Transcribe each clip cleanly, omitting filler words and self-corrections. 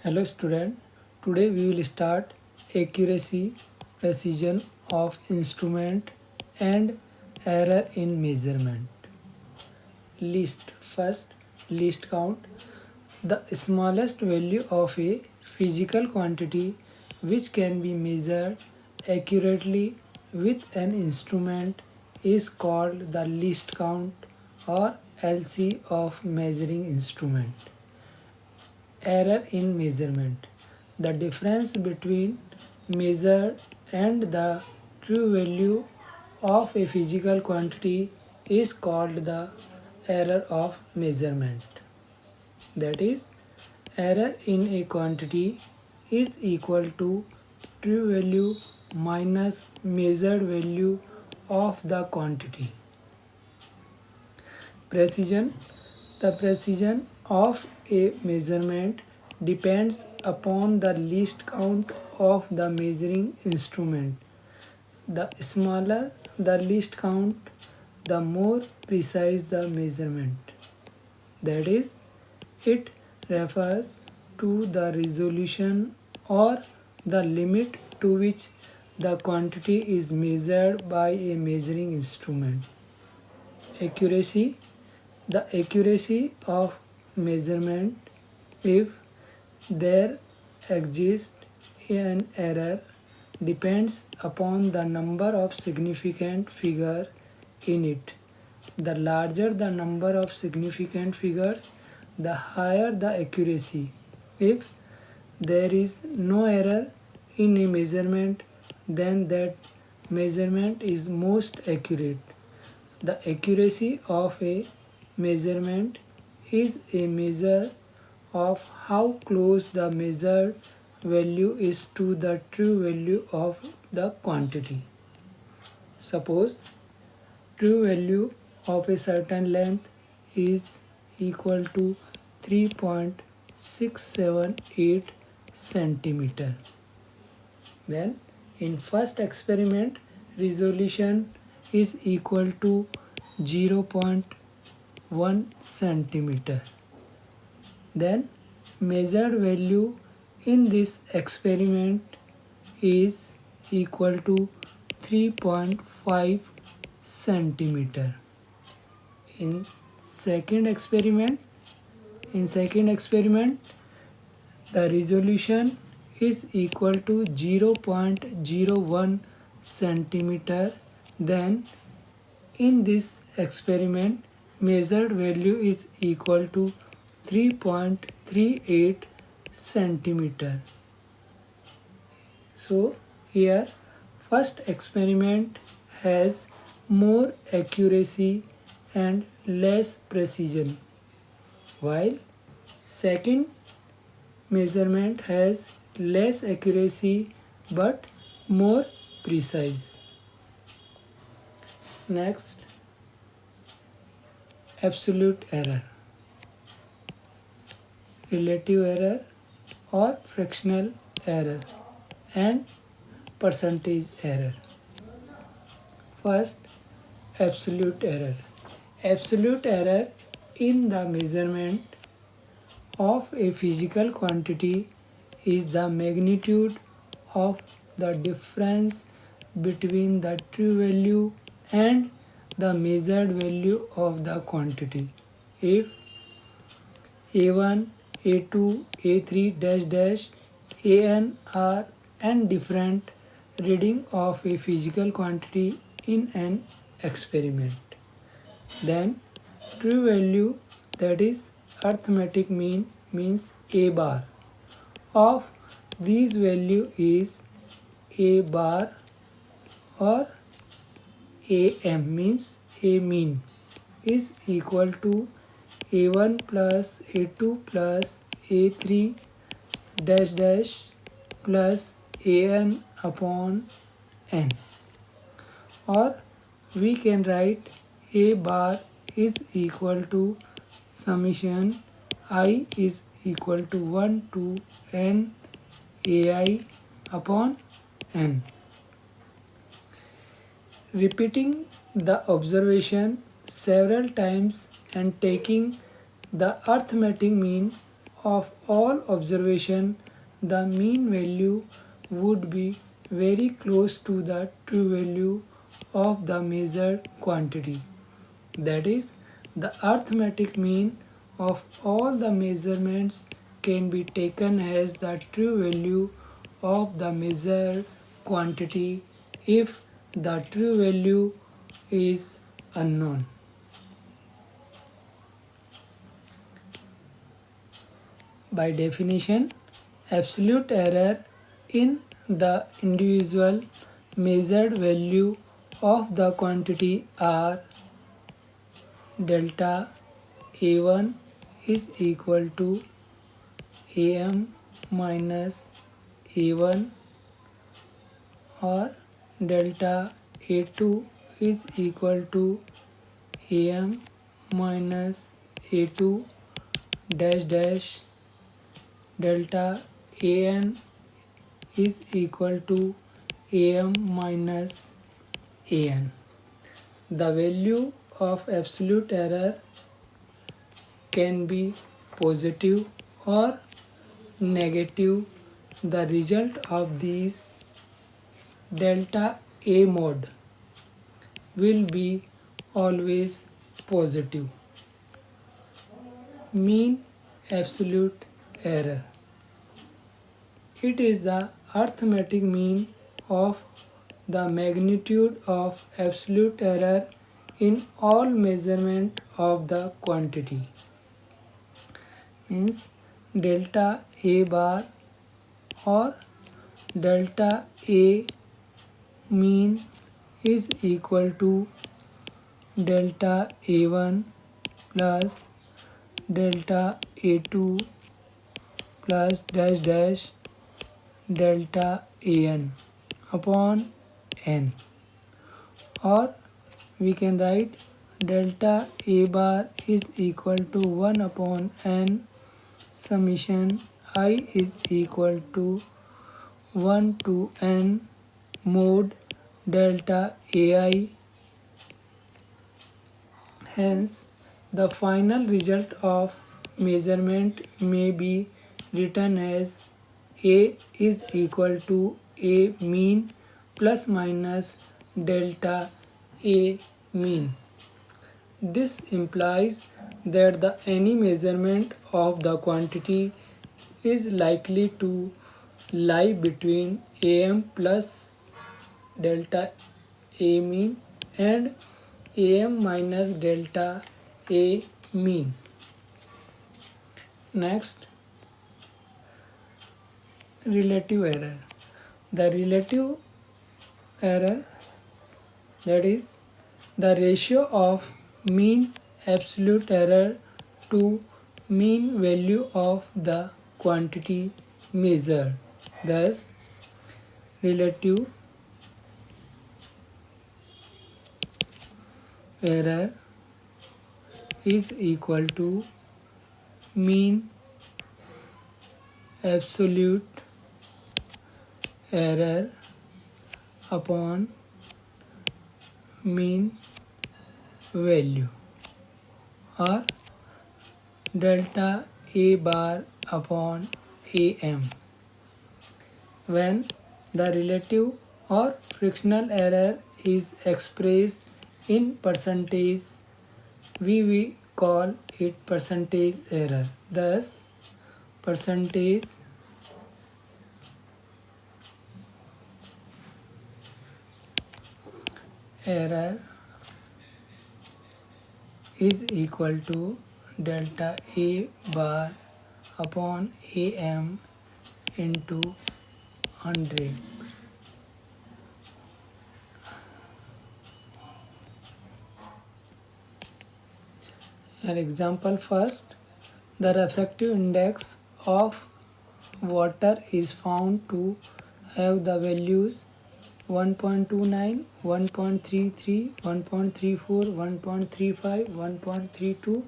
Hello student, today we will start accuracy, precision of instrument and error in measurement. First, least count. The smallest value of a physical quantity which can be measured accurately with an instrument is called the least count or LC of measuring instrument. Error in measurement. The difference between measured and the true value of a physical quantity is called the error of measurement. That is, error in a quantity is equal to true value minus measured value of the quantity. Precision. The precision of a measurement depends upon the least count of the measuring instrument. The smaller the least count, the more precise the measurement. That is, it refers to the resolution or the limit to which the quantity is measured by a measuring instrument. Accuracy. The accuracy of measurement, if there exists an error, depends upon the number of significant figures in it. The larger the number of significant figures, the higher the accuracy. If there is no error in a measurement, then that measurement is most accurate. The accuracy of a measurement is a measure of how close the measured value is to the true value of the quantity. Suppose true value of a certain length is equal to 3.678 centimeter. Then in first experiment resolution is equal to 0.1 centimeter. Then measured value in this experiment is equal to 3.5 centimeter. In second experiment, the resolution is equal to 0.01 centimeter. Then in this experiment measured value is equal to 3.38 centimeter. So here first experiment has more accuracy and less precision, while second measurement has less accuracy but more precise. Next, absolute error, relative error or fractional error, and percentage error. First, absolute error. Absolute error in the measurement of a physical quantity is the magnitude of the difference between the true value and the measured value of the quantity. If A1, A2, A3 dash dash, An are n different reading of a physical quantity in an experiment, then true value, that is arithmetic mean, means A bar of these value is A bar, or AM means A mean, is equal to A1 plus A2 plus A3 dash dash plus An upon n. Or we can write A bar is equal to summation I is equal to 1 to n Ai upon n. Repeating the observation several times and taking the arithmetic mean of all observation, the mean value would be very close to the true value of the measured quantity. That is, the arithmetic mean of all the measurements can be taken as the true value of the measured quantity if the true value is unknown. By definition, absolute error in the individual measured value of the quantity are delta A1 is equal to AM minus A1, or delta A2 is equal to AM minus A2 dash dash, delta AN is equal to AM minus AN. The value of absolute error can be positive or negative. The result of these delta A mod will be always positive. Mean absolute error. It is the arithmetic mean of the magnitude of absolute error in all measurement of the quantity. Means delta A bar or delta A mean is equal to delta A1 plus delta A2 plus dash dash delta AN upon N, or we can write delta A bar is equal to 1 upon N summation I is equal to 1 to N mod delta AI. Hence, the final result of measurement may be written as A is equal to A mean plus minus delta A mean. This implies that the any measurement of the quantity is likely to lie between AM plus delta A mean and AM minus delta A mean. Next, relative error. The relative error, that is the ratio of mean absolute error to mean value of the quantity measured. Thus, relative error is equal to mean absolute error upon mean value, or delta A bar upon AM. When the relative or frictional error is expressed in percentage, we call it percentage error. Thus, percentage error is equal to delta A bar upon AM into 100. An example first, the refractive index of water is found to have the values 1.29, 1.33, 1.34, 1.35, 1.32,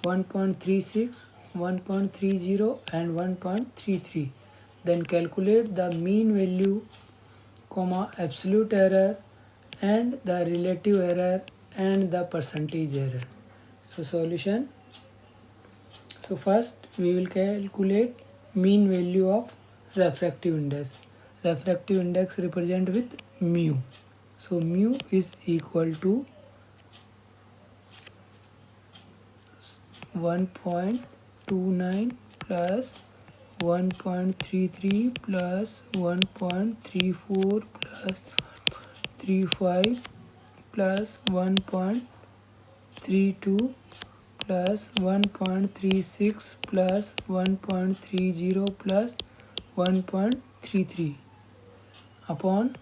1.36, 1.30 and 1.33. Then calculate the mean value, absolute error and the relative error and the percentage error. So solution. So first we will calculate mean value of refractive index. Refractive index represent with mu. So mu is equal to 1.29 plus 1.33 plus 1.34 plus 35 plus 1.32 plus 1.36 plus 1.30 plus 1.33 upon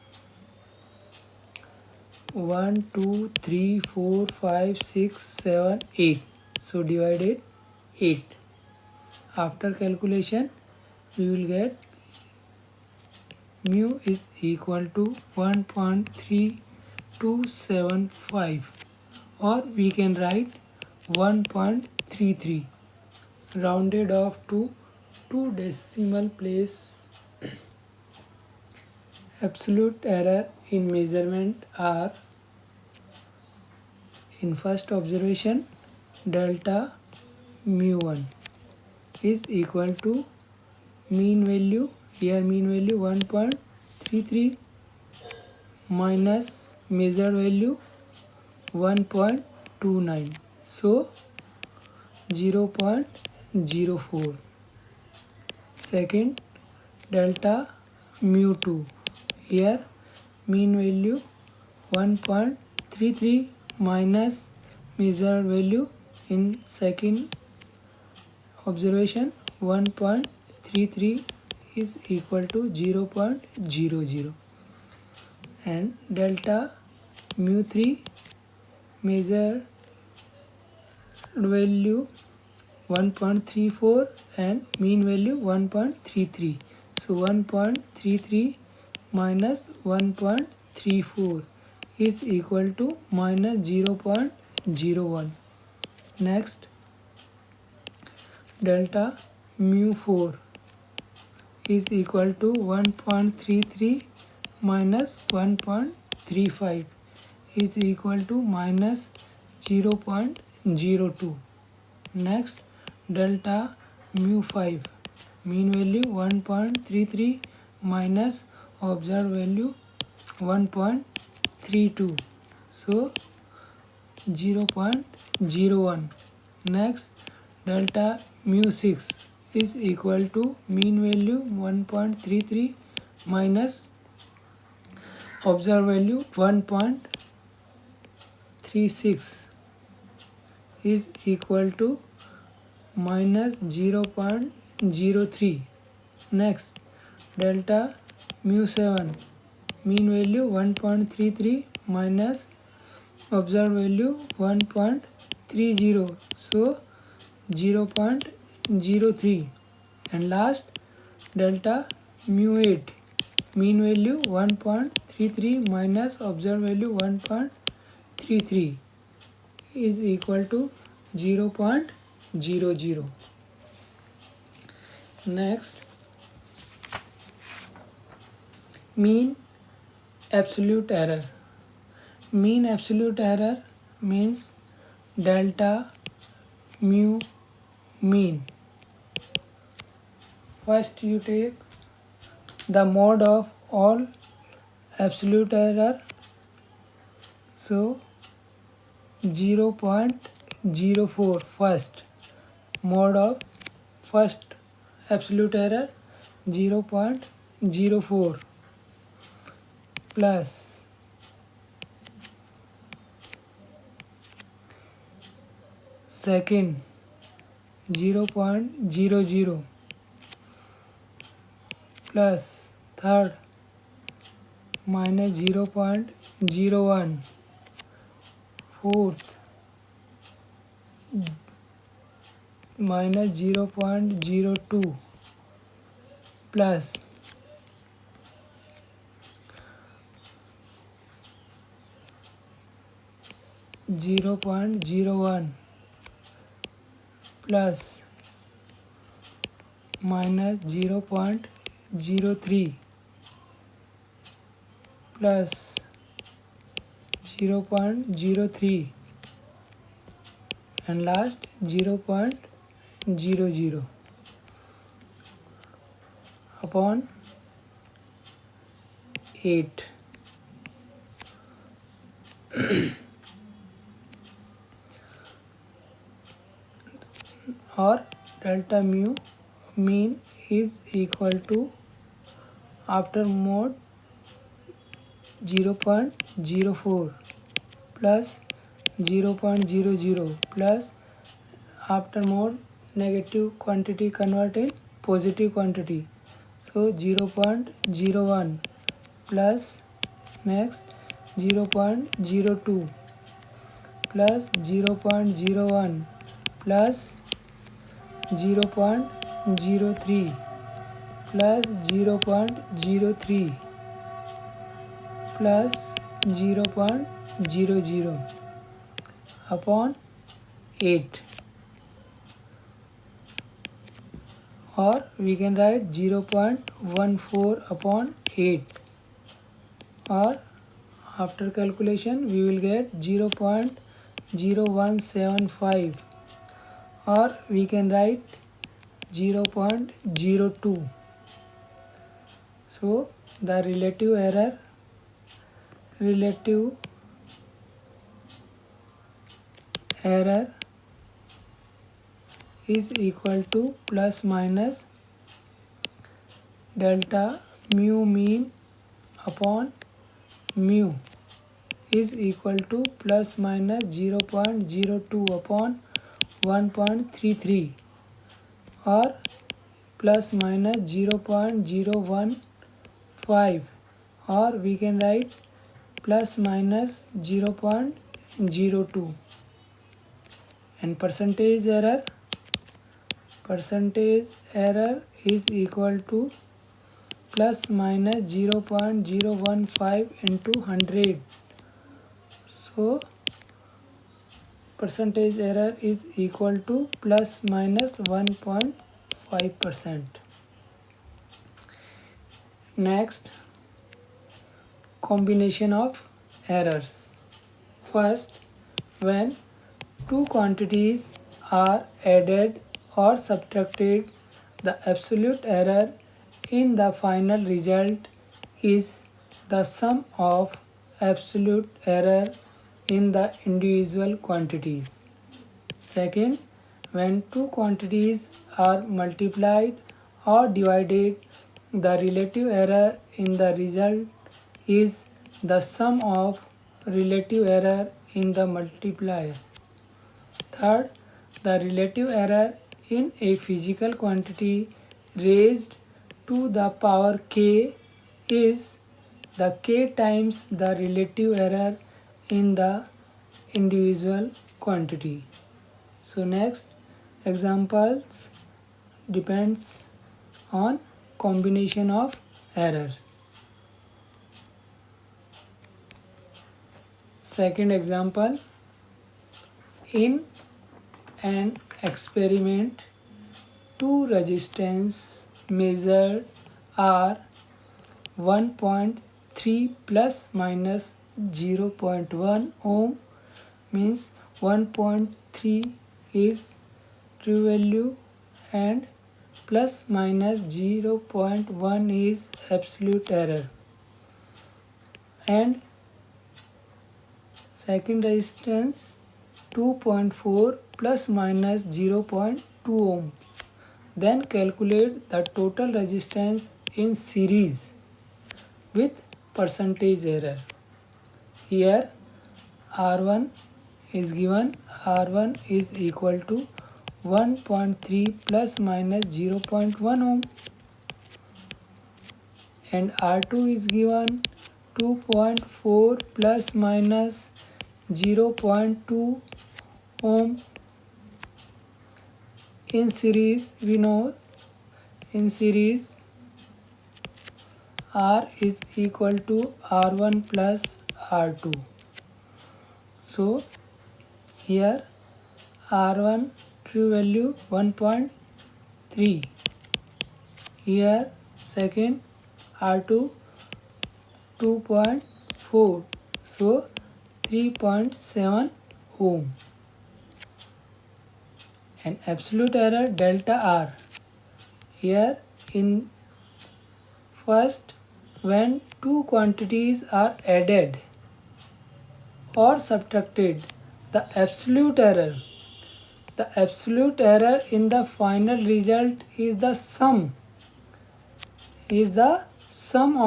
1, 2, 3, 4, 5, 6, 7, 8. So divided 8. After calculation, we will get mu is equal to 1.3275, or we can write 1.33 rounded off to 2 decimal place. Absolute error in measurement are: in first observation, delta mu1 is equal to mean value, here mean value 1.33 minus measured value 1.29, so 0.04. Second, delta mu2, here mean value 1.33 minus measured value in second observation 1.33 is equal to 0.00. And delta mu3, measured value 1.34 and mean value 1.33. So 1.33 minus 1.34 is equal to minus 0.01. Next, delta mu4 is equal to 1.33 minus 1.35 is equal to minus 0.02. Next, delta mu5, mean value 1.33 minus observed value 1.32, so 0.01. Next, delta mu6 is equal to mean value 1.33 minus observed value 1.36 is equal to minus 0.03. Next, delta mu7, mean value 1.33 minus observed value 1.30, so 0.03. And last, delta mu8, mean value 1.33 minus observed value 1.33 is equal to 0.00. Next, mean absolute error. Mean absolute error means delta mu mean. First you take the mode of all absolute error, so 0.04 first mode of first absolute error 0.04 plus second 0.00 plus third minus 0.01, fourth minus 0.02 plus zero point zero one plus minus 0.03 plus 0.03 and last 0.00. upon 8. Or delta mu mean is equal to after mode 0.04 plus 0.00 plus after mode negative quantity convert in positive quantity, so 0.01 plus next 0.02 plus 0.01 plus 0.03 plus 0.03 plus 0.00 upon 8, or we can write 0.14 upon 8, or after calculation we will get 0.0175, or we can write 0.02. So the relative error is equal to plus minus delta mu mean upon mu is equal to plus minus 0.02 upon 1.33, or plus minus 0.015, or we can write plus minus 0.02. And percentage error is equal to plus minus 0.015 into 100. So percentage error is equal to plus minus 1.5%. Next, combination of errors. First, when two quantities are added or subtracted, the absolute error in the final result is the sum of absolute error in the individual quantities. Second, when two quantities are multiplied or divided, the relative error in the result is the sum of relative error in the multiplier. Third, the relative error in a physical quantity raised to the power k is the k times the relative error in the individual quantity. So next, examples depends on combination of errors. Second example, in an experiment, two resistance measured are 1.3 plus minus 0.1 ohm, means 1.3 is true value and plus minus 0.1 is absolute error, and second resistance 2.4 plus minus 0.2 ohm. Then calculate the total resistance in series with percentage error. Here R1 is given, R1 is equal to 1.3 plus minus 0.1 ohm, and R2 is given 2.4 plus minus 0.2 ohm. In series, we know in series R is equal to R1 plus R2. So here R1 true value 1.3. Here second R2 2.4. So 3.7 ohm. And absolute error delta R. Here in First, when two quantities are added or subtracted, the absolute error. The absolute error in the final result is the sum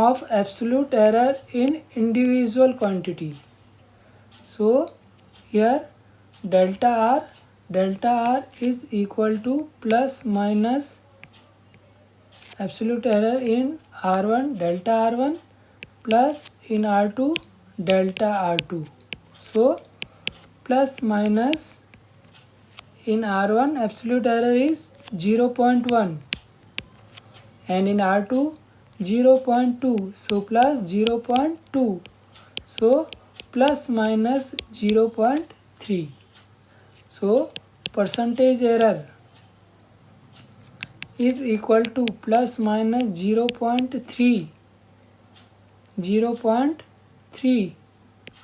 of absolute error in individual quantities. So here delta R is equal to plus minus absolute error in R1 delta R1 plus in R2 delta R2. So plus minus in R1 absolute error is 0.1 and in R2 0.2, so plus 0.2, so plus minus 0.3. So percentage error is equal to plus minus 0.3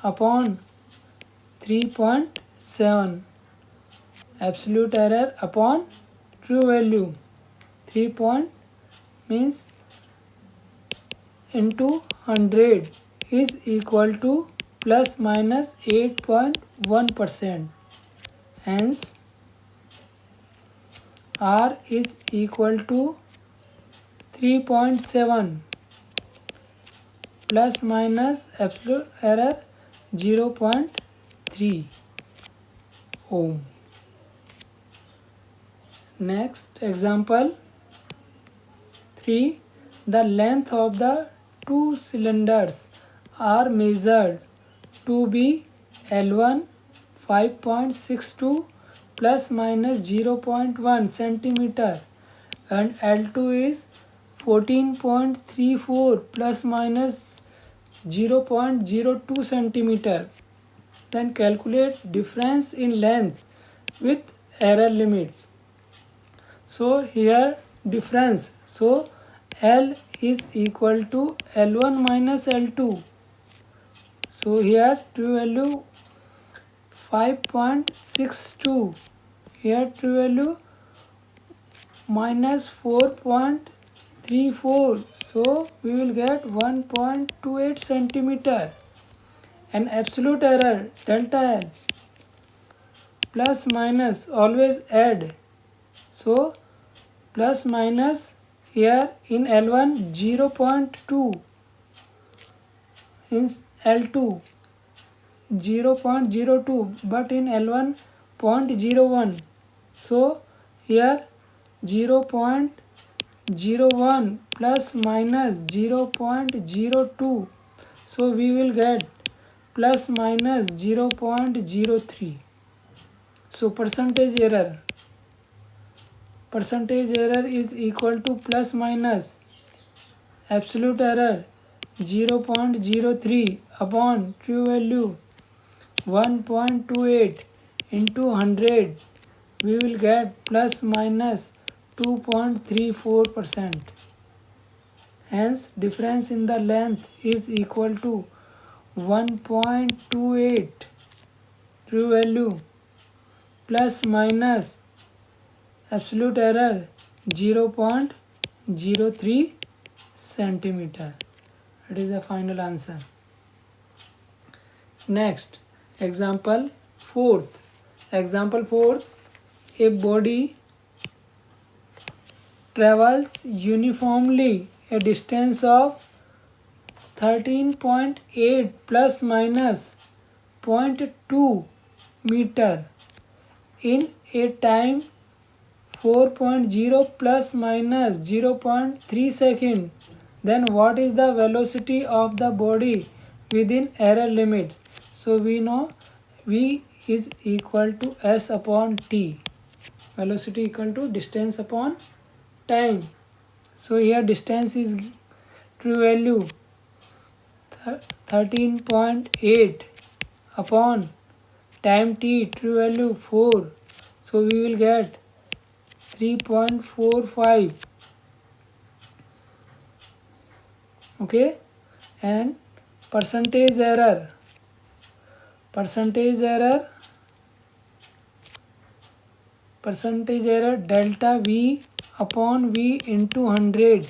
upon 3.7, absolute error upon true value 3 point means into 100 is equal to plus minus 8.1%. Hence R is equal to 3.7 plus minus absolute error 0.3 ohm. Next example 3. The length of the two cylinders are measured to be L1 5.62 plus minus 0.1 centimeter and L2 is 14.34 plus minus 0.02 centimeter. Then calculate difference in length with error limit. So here difference, so L is equal to L1 minus L2. So here true value 5.62, here true value minus 4.34, so we will get 1.28 centimeter. And absolute error delta L plus minus always add, so plus minus here in L1 0.2, in L2 0.02, but in L1 0.01, so here 0.01 plus minus 0.02, so we will get plus minus 0.03. So percentage error is equal to plus minus absolute error 0.03 upon true value 1.28 into 100, we will get plus minus 2.34%. Hence difference in the length is equal to 1.28 true value plus minus absolute error 0.03 centimeter. It is the final answer. Next, example fourth. A body travels uniformly a distance of 13.8 plus minus 0.2 meter in a time 4.0 plus minus 0.3 second. Then what is the velocity of the body within error limits? So we know V is equal to S upon T. Velocity equal to distance upon time. So here distance is true value 13.8 upon time t true value 4. So we will get 3.45. Okay, and percentage error delta V upon V into 100.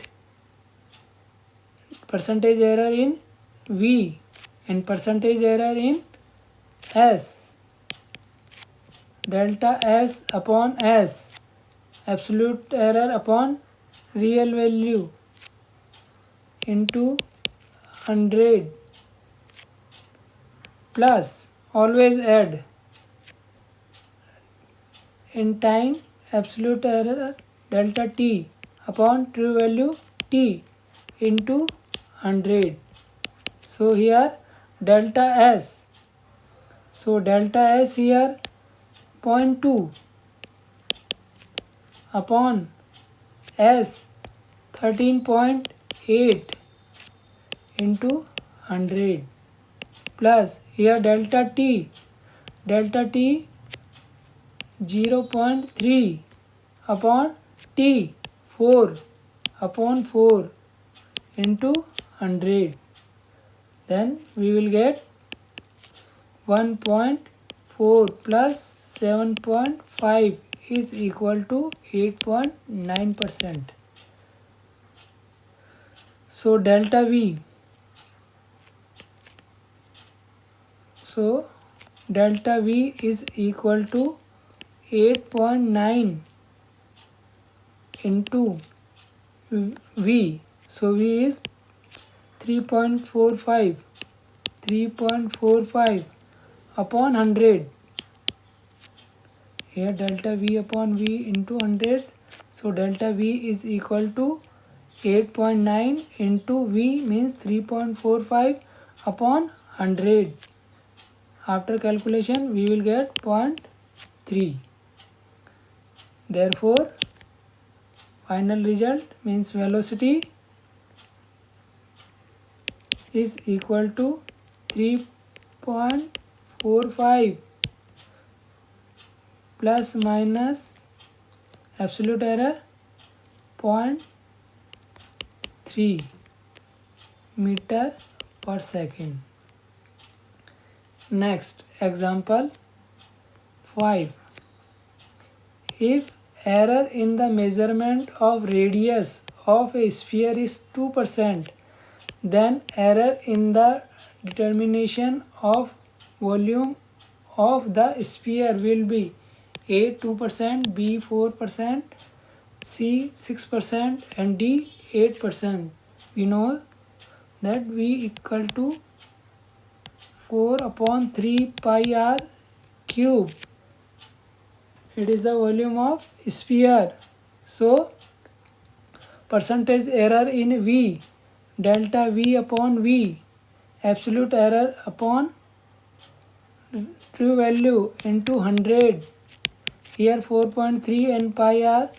percentage error in V and percentage error in S. Delta S upon S, absolute error upon real value into 100 plus, always add, in time absolute error delta T upon true value T into 100. So here delta S, so delta S here 0.2 upon S 13.8 into 100 plus here delta T 0.3 upon T 4 upon 4 into 100. Then we will get 1.4 plus 7.5 is equal to 8.9%. So delta V, so delta V is equal to 8.9 into V. So V is 3.45 upon 100. Here delta V upon V into 100. So delta V is equal to 8.9 into V means 3.45 upon 100. After calculation we will get 0.3. Therefore final result means velocity is equal to 3.45 plus minus absolute error 0.3 meter per second. Next example 5. If error in the measurement of radius of a sphere is 2%, then error in the determination of volume of the sphere will be A 2%, B 4%, C 6% and D 8%. We know that V equal to 4 upon 3 pi r cube. It is the volume of sphere. So percentage error in V, delta V upon V, absolute error upon true value into 100. Here 4.3 and pi are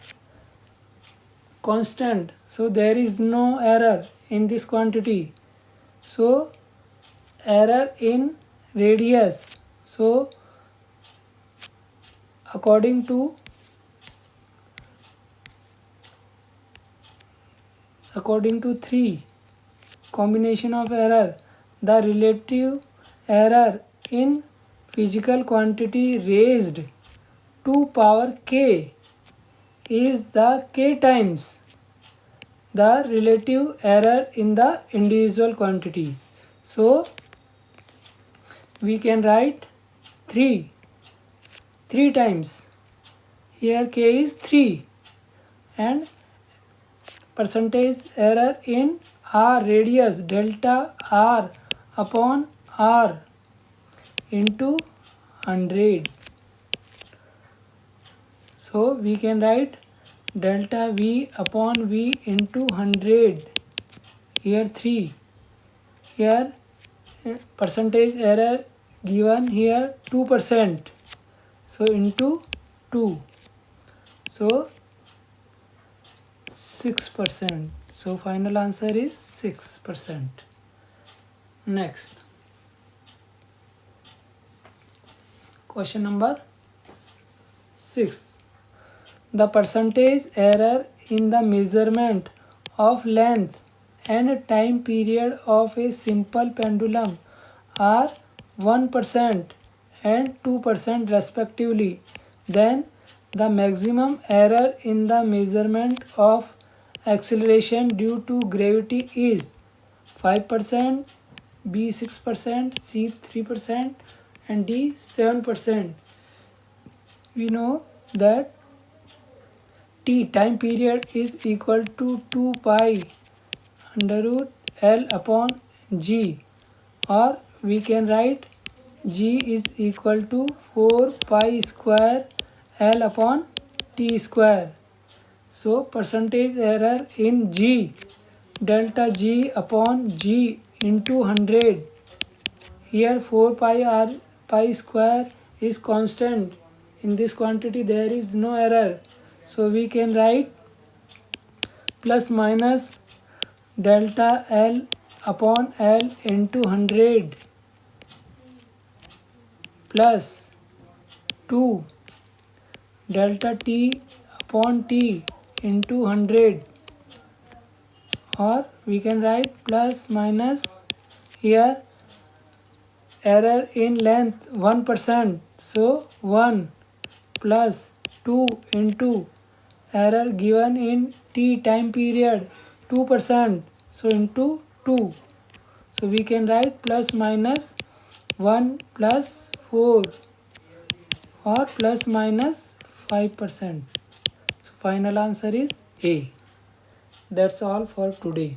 constant, so there is no error in this quantity. So error in radius, so according to three combination of error, the relative error in physical quantity raised to power k is the k times the relative error in the individual quantities. So we can write 3 times. Here k is 3 and percentage error in r radius delta r upon r into 100. So we can write delta V upon V into 100. Here 3. Here percentage error given here 2%. So into 2. So 6%. So final answer is 6%. Next. Question number 6. The percentage error in the measurement of length and time period of a simple pendulum are 1% and 2% respectively. Then the maximum error in the measurement of acceleration due to gravity is 5%, B 6%, C 3%, and D 7%. We know that T time period is equal to 2 pi under root L upon G, or we can write G is equal to 4 pi square L upon T square. So percentage error in G, delta G upon G into 100. Here 4 pi square is constant. In this quantity there is no error. So we can write plus minus delta L upon L into 100 plus 2 delta T upon T into 100, or we can write plus minus here error in length 1%, so 1 plus 2 into error given in T time period 2%, so into 2, so we can write plus minus 1 plus 4 or plus minus 5%. So final answer is A. That's all for today.